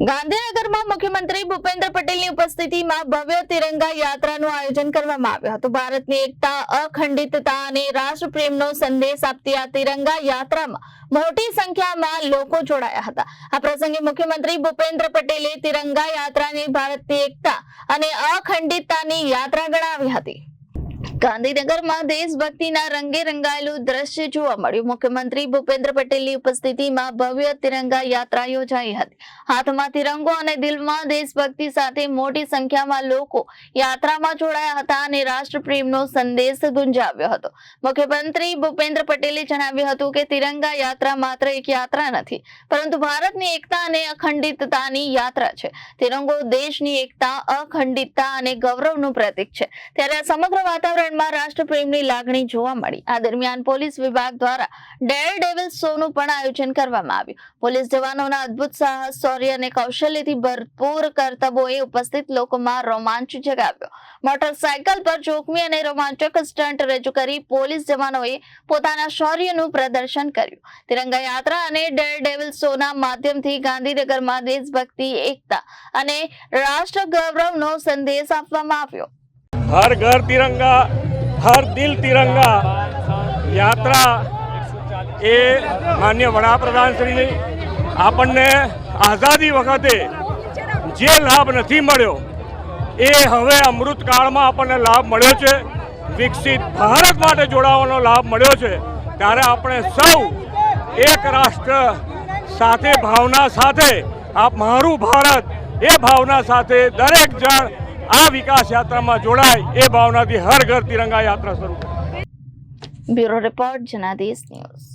ગાંધીનગરમાં મુખ્યમંત્રી ભૂપેન્દ્ર પટેલની ઉપસ્થિતિમાં ભવ્ય તિરંગા યાત્રાનું આયોજન કરવામાં આવ્યું હતું। ભારતની એકતા, અખંડિતતા અને રાષ્ટ્રપ્રેમનો સંદેશ આપતી આ તિરંગા યાત્રામાં મોટી સંખ્યામાં લોકો જોડાયા હતા। આ પ્રસંગે મુખ્યમંત્રી ભૂપેન્દ્ર પટેલે તિરંગા યાત્રાને ભારતની એકતા અને અખંડિતતાની યાત્રા ગણાવી હતી। ગાંધીનગરમાં દેશભક્તિના રંગે રંગાયેલું દ્રશ્ય જોવા મળ્યું। મુખ્યમંત્રી ભૂપેન્દ્ર પટેલની ઉપસ્થિતિમાં ભવ્ય તિરંગા યાત્રા યોજાઈ હતી। હાથમાં તિરંગો અને દિલમાં દેશભક્તિ સાથે મોટી સંખ્યામાં લોકો યાત્રામાં જોડાયા હતા અને રાષ્ટ્રપ્રેમનો સંદેશ ગુંજાવ્યો હતો। મુખ્યમંત્રી ભૂપેન્દ્ર પટેલે જણાવ્યું હતું કે તિરંગા યાત્રા માત્ર એક યાત્રા નથી, પરંતુ ભારતની એકતા અને અખંડિતતાની યાત્રા છે। તિરંગો દેશની એકતા, અખંડિતતા અને ગૌરવનું પ્રતીક છે। ત્યારે આ સમગ્ર વાતાવરણમાં રાષ્ટ્રપ્રેમની લાગણી જોવા મળી। આ દરમિયાન પોલીસ વિભાગ દ્વારા ડેર ડેવિલ શોનું પણ આયોજન કરવામાં આવ્યું। પોલીસ જવાનોના અદ્ભુત સાહસ, શૌર્ય અને કૌશલ્યથી ભરપૂર કરતબોએ ઉપસ્થિત લોકોમાં રોમાંચ જગાવ્યો। મોટરસાયકલ પર જોખમી અને રોમાંચક સ્ટન્ટ રજૂ કરી પોલીસ જવાનોએ પોતાના શૌર્યનું પ્રદર્શન કર્યું। તિરંગા યાત્રા અને ડેર ડેવિલ શોના માધ્યમથી ગાંધીનગરમાં દેશભક્તિ, એકતા અને રાષ્ટ્ર ગૌરવનો સંદેશ આપવામાં આવ્યો। हर घर तिरंगा, हर दिल तिरंगा यात्रा ए मान्य वडाप्रधान श्री आपने आज़ादी वखते जे लाभ नहीं मळ्यो ए हवे अमृतकाल में आपने लाभ मळ्यो छे। विकसित भारत माटे जोड़ावानो लाभ मळ्यो छे। त्यारे आपणे सौ एक राष्ट्र साथे भावना साथे आप मारू भारत ए भावना साथे दरेक जण आ विकास यात्रा में जोड़ाय ए भावना थी हर घर तिरंगा यात्रा शुरू। ब्यूरो रिपोर्ट, जनादेश न्यूज।